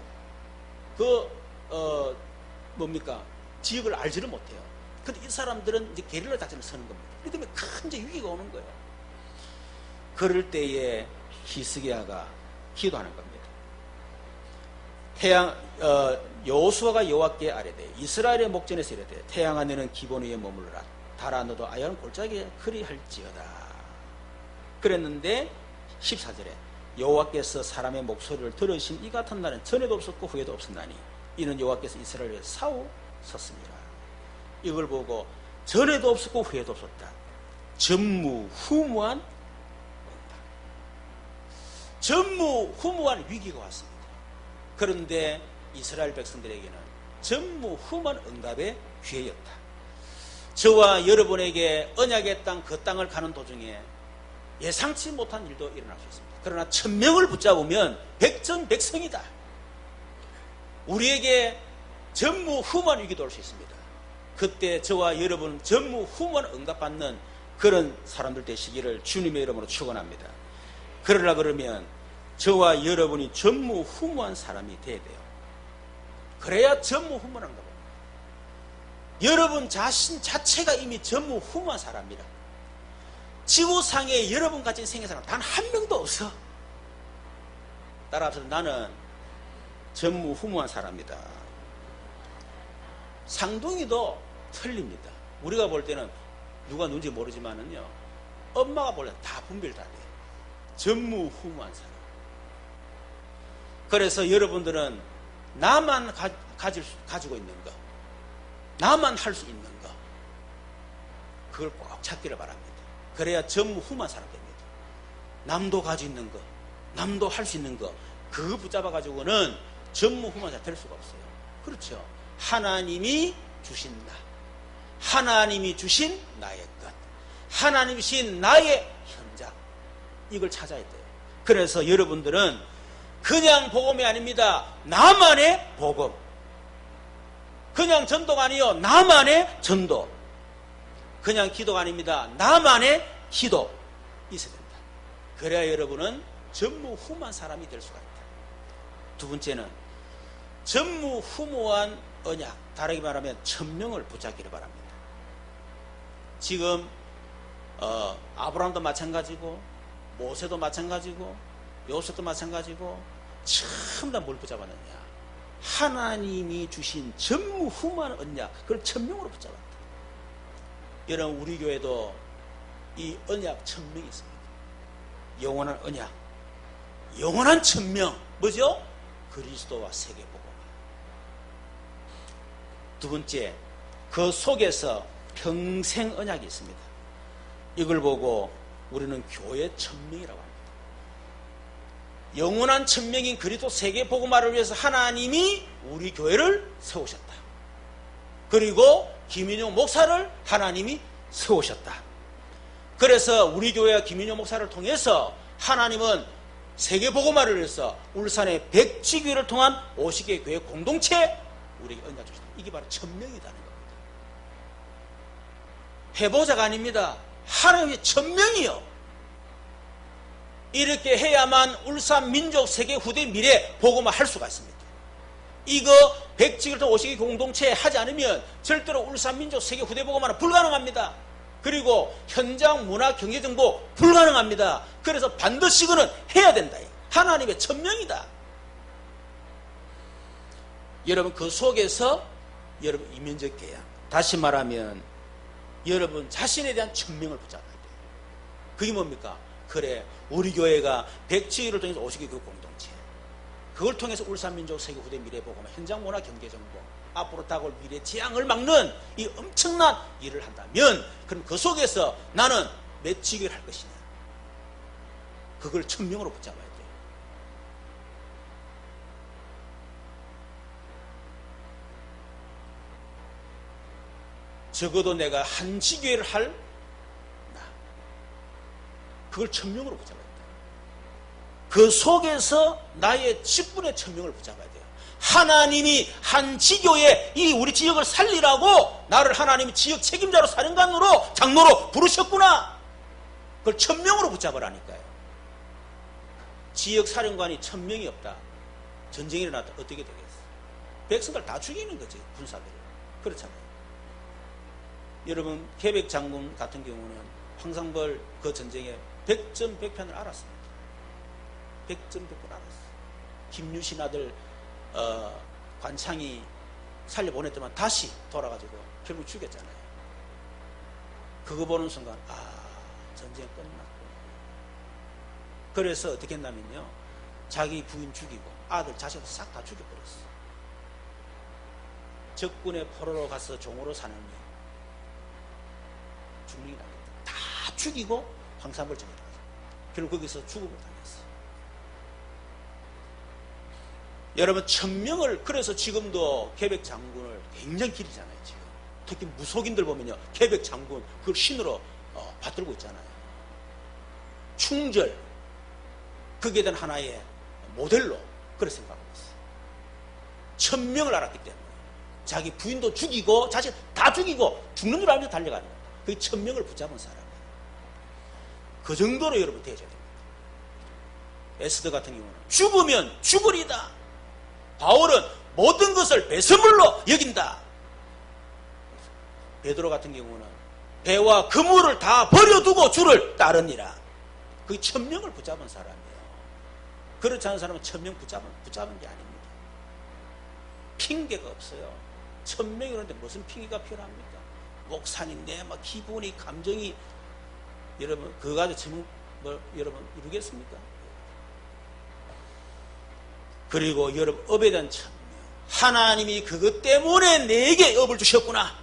지역을 알지를 못해요. 근데 이 사람들은 이제 게릴라 작전을 서는 겁니다. 이 때문에 큰 이제 위기가 오는 거예요. 그럴 때에 히스기야가 기도하는 겁니다. 여호수아가 여호와께 아뢰되 이스라엘의 목전에서 이르되 태양 안에는 기본 위에 머물러라. 달아 너도 아야는 골짜기에 그리할지어다. 그랬는데 14절에 여호와께서 사람의 목소리를 들으신 이 같은 날은 전에도 없었고 후에도 없었나니 이는 여호와께서 이스라엘에 싸우셨습니다. 이걸 보고 전에도 없었고 후에도 없었다. 전무후무한 위기가 왔습니다. 그런데 이스라엘 백성들에게는 전무후무한 응답의 기회였다. 저와 여러분에게 언약의 땅 그 땅을 가는 도중에 예상치 못한 일도 일어날 수 있습니다. 그러나 1000명을 붙잡으면 백전백승이다. 우리에게 전무후무한 위기도 올 수 있습니다. 그때 저와 여러분은 전무후무한 응답받는 그런 사람들 되시기를 주님의 이름으로 축원합니다. 그러려 그러면 저와 여러분이 전무후무한 사람이 돼야 돼요. 그래야 전무후무한 응답입니다. 여러분 자신 자체가 이미 전무후무한 사람이라. 지구상에 여러분같이 생긴 사람 단 한 명도 없어. 따라서 나는 전무후무한 사람이다. 상둥이도 틀립니다. 우리가 볼 때는 누가 누군지 모르지만은요, 엄마가 볼 때 다 분별 다 돼. 전무후무한 사람. 그래서 여러분들은 나만 가지고 있는 거, 나만 할 수 있는 거, 그걸 꼭 찾기를 바랍니다. 그래야 전무후무한 사람 됩니다. 남도 가지고 있는 거, 남도 할 수 있는 거, 그거 붙잡아가지고는 전무후무한 사람 될 수가 없어요. 그렇죠. 하나님이 주신 나, 하나님이 주신 나의 것, 하나님이 주신 나의 현장, 이걸 찾아야 돼요. 그래서 여러분들은 그냥 복음이 아닙니다. 나만의 복음. 그냥 전도가 아니요, 나만의 전도. 그냥 기도가 아닙니다. 나만의 기도. 있어야 된다. 그래야 여러분은 전무후무한 사람이 될 수가 있다. 두 번째는 전무후무한 언약, 다르게 말하면 1000명을 붙잡기를 바랍니다. 지금 아브라함도 마찬가지고 모세도 마찬가지고 요셉도 마찬가지고 전부 다 뭘 붙잡았느냐, 하나님이 주신 전무후무한 언약, 그걸 1000명으로 붙잡았다. 여러분 우리 교회도 이 언약 1000명이 있습니다. 영원한 언약, 영원한 1000명, 뭐죠? 그리스도와 세계복음. 두 번째, 그 속에서 평생 언약이 있습니다. 이걸 보고 우리는 교회 1000명이라고 합니다. 영원한 1000명인 그리스도 세계복음화를 위해서 하나님이 우리 교회를 세우셨다. 그리고 김인용 목사를 하나님이 세우셨다. 그래서 우리 교회와 김인용 목사를 통해서 하나님은 세계복음화를 위해서 울산의 백지교회를 통한 50개 교회 공동체 우리에게 언약 주셨다. 이게 바로 1000명이라는 겁니다. 해보자가 아닙니다. 하나님의 1000명이요. 이렇게 해야만 울산 민족 세계 후대 미래 복음화 할 수가 있습니다. 이거 백지교회 50개 공동체 하지 않으면 절대로 울산 민족 세계 후대 복음화는 불가능합니다. 그리고 현장 문화 경제 정보 불가능합니다. 그래서 반드시 그는 해야 된다. 하나님의 1000명이다. 여러분 그 속에서 여러분 이면적 계약, 다시 말하면 여러분 자신에 대한 1000명을 붙잡아야 돼요. 그게 뭡니까? 그래, 우리 교회가 백지교회를 통해서 50개 교회 공동체, 그걸 통해서 울산민족 세계 후대 미래복음화 현장 문화 경제 정보 앞으로 다가올 미래 재앙을 막는 이 엄청난 일을 한다면, 그럼 그 속에서 나는 몇 지교를 할 것이냐, 그걸 천명으로 붙잡아야 돼요. 적어도 내가 한 지교회를 할 나, 그걸 천명으로 붙잡아야 돼요. 그 속에서 나의 직분의 천명을 붙잡아야 돼요. 하나님이 한 지교에 이 우리 지역을 살리라고 나를 하나님이 지역 책임자로 사령관으로 장로로 부르셨구나, 그걸 천명으로 붙잡으라니까요. 지역 사령관이 1000명이 없다, 전쟁이 일어났다, 어떻게 되겠어? 백성들 다 죽이는 거지, 군사들을. 그렇잖아요. 여러분, 계백 장군 같은 경우는 황상벌 그 전쟁에 100점 100편을 알았습니다. 100점 100편 알았어. 김유신 아들 관창이 살려보냈더만 다시 돌아가지고 결국 죽였잖아요. 그거 보는 순간 전쟁 끝났구나. 그래서 어떻게 했냐면요, 자기 부인 죽이고 아들 자식을 싹 다 죽여버렸어. 적군의 포로로 가서 종으로 사는 죽는 게 낫겠다. 다 죽이고 황산벌 정에 들어가서 결국 거기서 죽음을 당했어. 여러분, 1000명을, 그래서 지금도 계백 장군을 굉장히 기리잖아요. 지금 특히 무속인들 보면요, 계백 장군 그걸 신으로 받들고 있잖아요. 충절, 그게 된 하나의 모델로 그렇게 생각하고 있어요. 1000명을 알았기 때문에 자기 부인도 죽이고 자식 다 죽이고 죽는 줄 알면서 달려가는 거예요. 그게 1000명을 붙잡은 사람이에요. 그 정도로 여러분 되어져야 됩니다. 에스더 같은 경우는 죽으면 죽으리다, 바울은 모든 것을 배설물로 여긴다. 베드로 같은 경우는 배와 그물을 다 버려두고 주를 따르니라. 그게 1000명을 붙잡은 사람이에요. 그렇지 않은 사람은 1000명 붙잡은 게 아닙니다. 핑계가 없어요. 1000명이라는데 무슨 핑계가 필요합니까? 목사님, 막 기분이, 감정이, 여러분, 그거 가지고 여러분 이루겠습니까? 그리고 여러분, 업에 대한 천명. 하나님이 그것 때문에 내게 업을 주셨구나.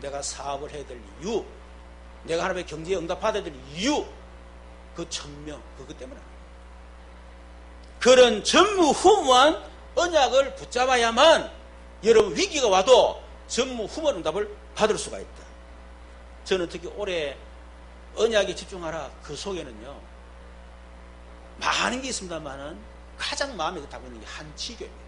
내가 사업을 해야 될 이유, 내가 하나님의 경제에 응답받아야 될 이유, 그 천명, 그것 때문에. 그런 전무후무한 언약을 붙잡아야만 여러분, 위기가 와도 전무후무한 응답을 받을 수가 있다. 저는 특히 올해 언약에 집중하라, 그 속에는요 많은 게 있습니다만은 가장 마음에 담고 있는 게 한지교입니다.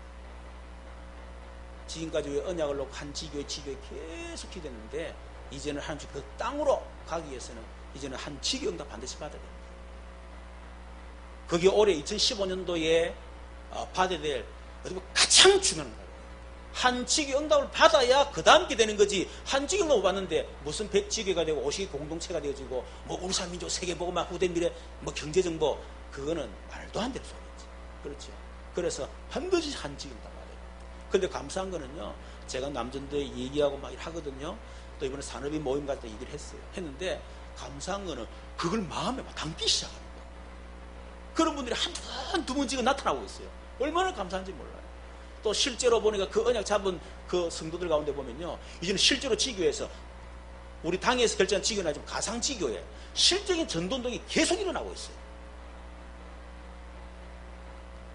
지금까지 왜 언약을 놓고 한지교회 계속 기도했는데, 이제는 하나님 그 땅으로 가기 위해서는 이제는 한지교 응답 반드시 받아야 됩니다. 그게 올해 2015년도에 받아야 될 가장 중요한 거예요. 한지교 응답을 받아야 그 다음 기되는 거지. 한지교 응답을 받는데 무슨 100지교가 되고 50개 공동체가 되어지고 뭐 우리사민족 세계보고만 후대 미래 뭐 경제정보, 그거는 말도 안 되는 소리지. 그렇죠. 그래서 반드시 한지교 응답 받아요. 근데 감사한 거는요, 제가 남전도에 얘기하고 막 하거든요. 또 이번에 산업인 모임 갈 때 얘기를 했는데, 감사한 거는 그걸 마음에 막 담기 시작하는 거예요. 그런 분들이 한두 번 지금 나타나고 있어요. 얼마나 감사한지 몰라요. 또 실제로 보니까 그 언약 잡은 그 성도들 가운데 보면요, 이제는 실제로 지교에서 우리 당에서 결정한 지교는 아니지만 가상 지교에 실적인 전도운동이 계속 일어나고 있어요.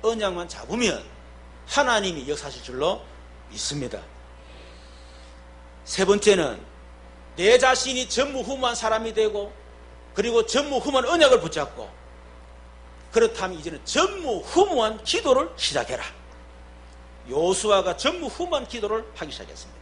언약만 잡으면 하나님이 역사하실 줄로 믿습니다. 세 번째는 내 자신이 전무후무한 사람이 되고, 그리고 전무후무한 언약을 붙잡고, 그렇다면 이제는 전무후무한 기도를 시작해라. 요수아가 전무후무한 기도를 하기 시작했습니다.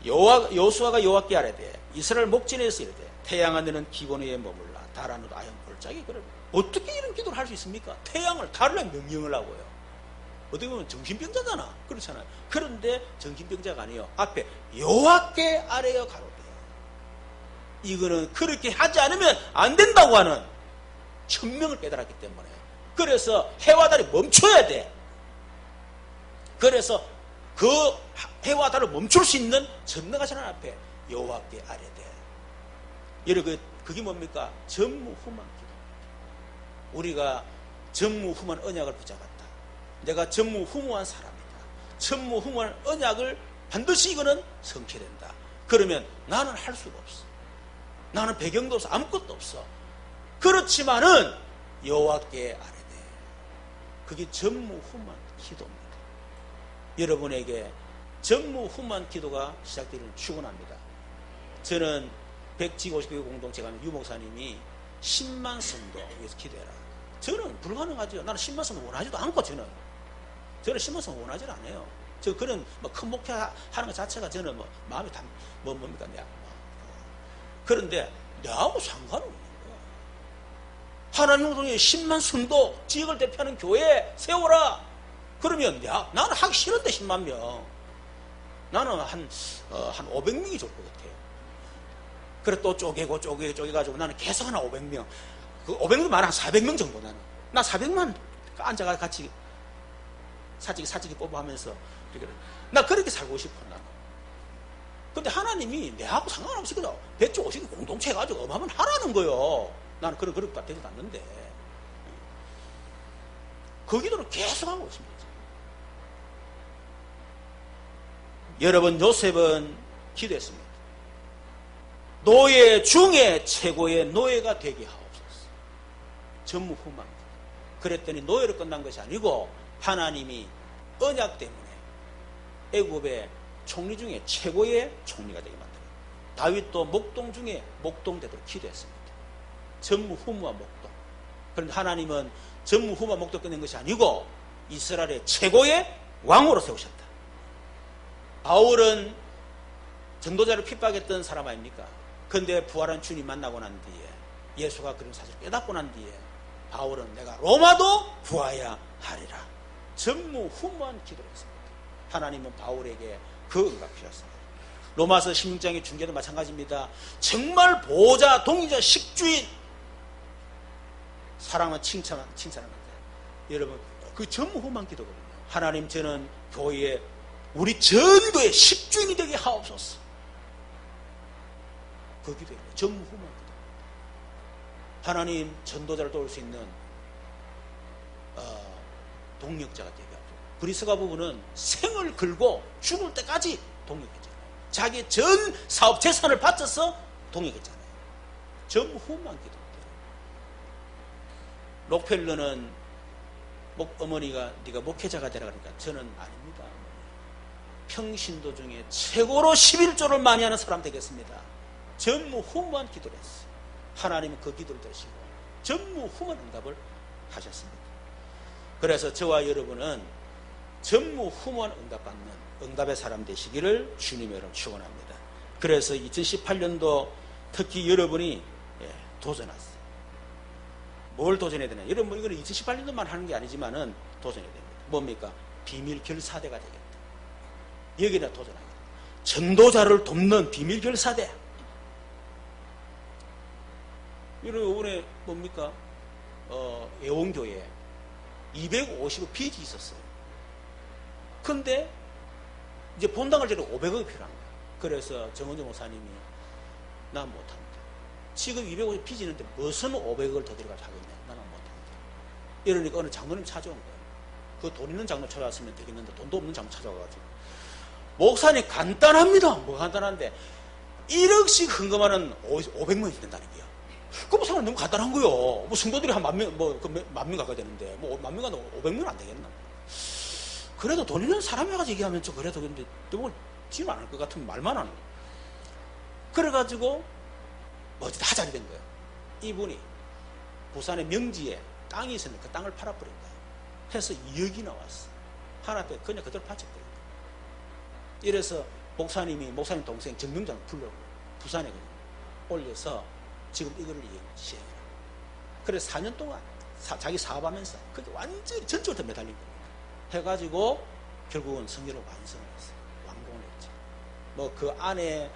요수아가 여호와께 아뢰되 이스라엘 목전에서 이르되, 태양아 너는 기본 위에 머물라, 달아 너도 아연 골짜기. 그래, 어떻게 이런 기도를 할 수 있습니까? 태양을 달으려 명령을 하고요. 어떻게 보면 정신병자잖아. 그렇잖아요. 그런데 정신병자가 아니에요. 앞에 여호와께 아뢰어 가로되, 이거는 그렇게 하지 않으면 안 된다고 하는 천명을 깨달았기 때문에, 그래서 해와 달이 멈춰야 돼. 그래서 그 해와 달을 멈출 수 있는 전능하신 하나님 앞에 여호와께 아뢰되. 여러분, 그게 뭡니까? 전무후무한 기도. 우리가 전무후무한 언약을 붙잡았다. 내가 전무후무한 사람이다. 전무후무한 언약을 반드시 이거는 성취된다. 그러면 나는 할 수가 없어. 나는 배경도 없어. 아무것도 없어. 그렇지만은 여호와께 아뢰되. 그게 전무후무한 기도입니다. 여러분에게 전무후무한 기도가 시작되기를 축원합니다. 저는 백지50교회 공동체가 유목사님이 10만 성도 위해서 기도해라. 저는 불가능하죠. 나는 10만 성도 원하지도 않고 저는 10만 성도 원하지 않아요. 저 그런 뭐 큰 목표 하는 것 자체가 저는 뭐 마음이 다 뭡니까? 그런데 나하고 상관없는 거야. 하나님 통해 10만 성도 지역을 대표하는 교회 세워라. 그러면 나는 하기 싫은데 10만 명. 나는 한 500명이 좋을 것 같아요. 그래 또 쪼개가지고 나는 계속 하나 500명. 그 500명 말한 400명 정도 나는. 나 400만 앉아가 같이 사직이 뽑아하면서 나 그렇게 살고 싶어 나는. 근데 하나님이 내하고 상관없이 그냥 백주 50개 공동체 해가지고 어마하면 하라는 거요. 나는 그런 것도 되지도 않는데 그 기도를 계속 하고 있습니다. 여러분 요셉은 기도했습니다. 노예 중에 최고의 노예가 되게 하옵소서. 전무후무한. 그랬더니 노예로 끝난 것이 아니고 하나님이 언약 때문에 애굽의 총리 중에 최고의 총리가 되게 만들어요. 다윗도 목동 중에 목동 되도록 기도했습니다. 전무후무한 목동. 그런데 하나님은 전무후무한 목동 끝낸 것이 아니고 이스라엘의 최고의 왕으로 세우셨다. 바울은 전도자를 핍박했던 사람 아닙니까? 그런데 부활한 주님 만나고 난 뒤에 예수가 그런 사실을 깨닫고 난 뒤에 바울은 내가 로마도 구하야 하리라. 전무후무한 기도를 했습니다. 하나님은 바울에게 그 응답하셨습니다. 로마서 16장의 중계도 마찬가지입니다. 정말 보호자, 동의자, 식주인 사랑은 칭찬하는 거예요. 여러분 그 전무후무한 기도거든요. 하나님 저는 교회에 우리 전도의 식주인이 되게 하옵소서. 그 기도예요. 전무후무한 기도. 하나님 전도자를 도울 수 있는 동력자가 되게 하죠. 브리스가 부부는 생을 걸고 죽을 때까지 동력했잖아요. 자기의 전 사업 재산을 바쳐서 동력했잖아요. 전무후무한 기도입니다. 록펠러는 어머니가 네가 목회자가 되라 그러니까 저는 아닙니다. 평신도 중에 최고로 11조를 많이 하는 사람 되겠습니다. 전무후무한 기도를 했어요. 하나님은 그 기도를 들으시고 전무후무한 응답을 하셨습니다. 그래서 저와 여러분은 전무후무한 응답받는 응답의 사람 되시기를 주님의 이름으로 축원합니다. 그래서 2018년도 특히 여러분이 도전하세요. 뭘 도전해야 되냐? 여러분 이거는 2018년도만 하는 게 아니지만은 도전해야 됩니다. 뭡니까? 비밀 결사대가 되겠다. 여기나 도전하겠다. 전도자를 돕는 비밀 결사대. 여러분 이번에 뭡니까? 예원교회에 250억 빚이 있었어요. 근데 이제 본당을 지르 500억이 필요한 거예요. 그래서 정은정 목사님이 난 못합니다. 지금 250억 빚이 있는데 무슨 500억을 더 들어가서 하겠냐. 나는 못합니다. 이러니까 어느 장로님 찾아온 거예요. 그 돈 있는 장로 찾아왔으면 되겠는데 돈도 없는 장로 찾아와가지고 목사님 간단합니다. 뭐 간단한데 1억씩 헌금하는 500명이 된다는 거야. 그 뭐 생각 너무 간단한 거요. 뭐 성도들이 한 10,000명, 만 명 가까이 되는데, 뭐 10,000명 가도 500명 안 되겠나. 그래도 돈 있는 사람이 가서 얘기하면 좀 그래도 근데 너무 지는 않을 것 같으면 말만 하는 거예요. 그래가지고, 뭐 어쨌든 하자리 된 거예요. 이분이 부산의 명지에 땅이 있으니까 그 땅을 팔아버린 거예요. 해서 2억이 나왔어. 하나 때 그냥 그대로 바쳐버린 거예요. 이래서 목사님 동생 정명장을 불러고 부산에 그냥 올려서 지금 이거를 시행해라. 그래서 4년 동안 자기 사업하면서 그게 완전히 전적으로 매달린 겁니다. 해가지고 결국은 성전을 완성을 했어요. 완공을 했죠. 뭐 그 안에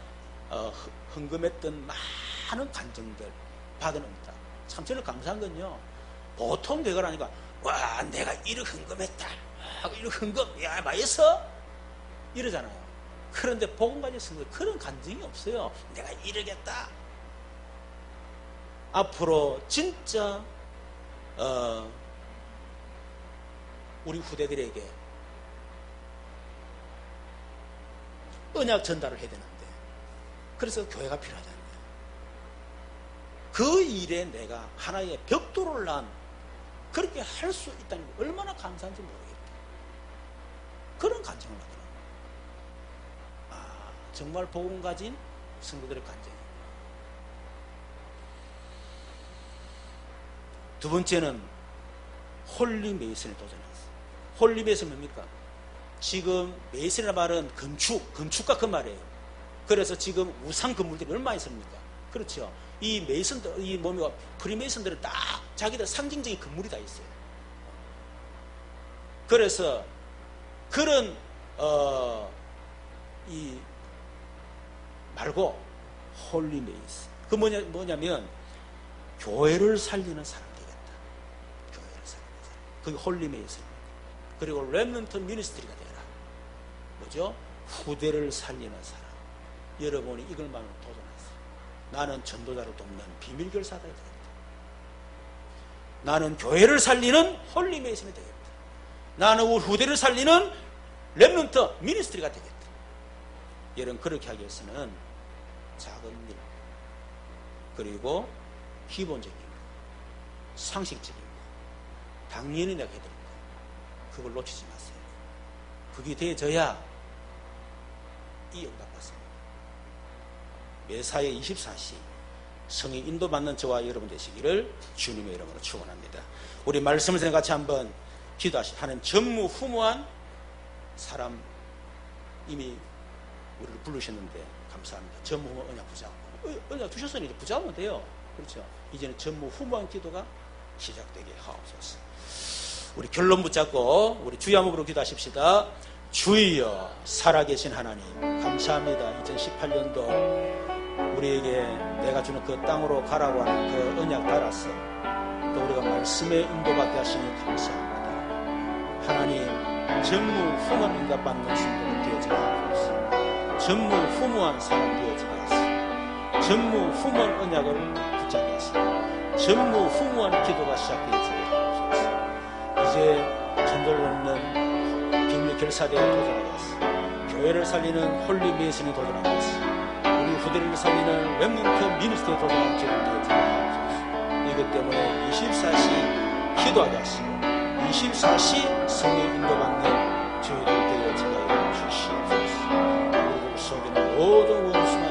헌금했던 많은 간증들 받은 응답. 참 저는 감사한 건요. 보통 대가를 하니까 와 내가 1억 헌금했다. 1억 헌금 야 마이서 이러잖아요. 그런데 복음 가진 성도 그런 간증이 없어요. 내가 1억 했다. 앞으로 진짜 우리 후대들에게 언약 전달을 해야 되는데, 그래서 교회가 필요하다는 거예요. 그 일에 내가 하나의 벽돌을 난 그렇게 할 수 있다는 게 얼마나 감사한지 모르겠다. 그런 간증을 하더라고요. 정말 복음 가진 성도들의 간증입니다. 두 번째는 홀리 메이슨에 도전했어요. 홀리 메이슨 뭡니까? 지금 메이슨이라는 말은 건축가 그 말이에요. 그래서 지금 우상 건물들이 얼마나 있습니까? 그렇죠. 이 메이슨들, 이 뭐며 프리메이슨들은 딱 자기들 상징적인 건물이 다 있어요. 그래서 그런 이 말고 홀리 메이슨, 그 뭐냐면 교회를 살리는 사람 되겠다. 교회를 살리는 사람, 그게 홀리 메이슨. 그리고 렘넌트 미니스트리가 되라. 뭐죠? 후대를 살리는 사람. 여러분이 이걸만으로 도전하세요. 나는 전도자를 돕는 비밀결사가 되겠다. 나는 교회를 살리는 홀리 메이슨이 되겠다. 나는 우리 후대를 살리는 렘넌트 미니스트리가 되겠다. 여러분, 그렇게 하기 위해서는 작은 일, 그리고 기본적인 거, 상식적인 거, 당연히 내가 해야 됩니다. 그걸 놓치지 마세요. 그게 되어져야 이 응답받습니다. 매사에 24시 성의 인도받는 저와 여러분 되시기를 주님의 이름으로 축원합니다. 우리 말씀을 같이 한번 기도하시죠. 하나님, 전무후무한 사람 이미 우리를 부르셨는데 감사합니다. 전무후무한 언약 붙잡고, 언약 주셨으니 이제 붙잡으면 돼요. 그렇죠. 이제는 전무후무한 기도가 시작되게 하옵소서. 우리 결론 붙잡고 우리 주의 한목으로 기도하십시다. 주여, 살아계신 하나님, 감사합니다. 2018년도 우리에게 내가 주는 그 땅으로 가라고 하는 그 언약 따라서 또 우리가 말씀에 인도받게 하시니 감사합니다. 하나님, 전무후무한 응답받는 성도를 되어지게 하옵소서. 전무후무한 사람 되어지게 하소서. 전무후무한 언약을 붙잡게 하소서. 전무후무한 기도가 시작되어지게 하옵소서. 이제 전도를 넘는 비밀 결사대에 도전하겠습니다. 교회를 살리는 홀리 메이슨에 도전하겠습니다. 우리 후대를 살리는 렘넌트 미니스트에 도전하는 제를 되어지게 하옵소서. 이것 때문에 24시 기도하게 하시고 24시 성령 인도받는 저희들 되어지게 주시옵소서. 우리를 속이는 모든 원수나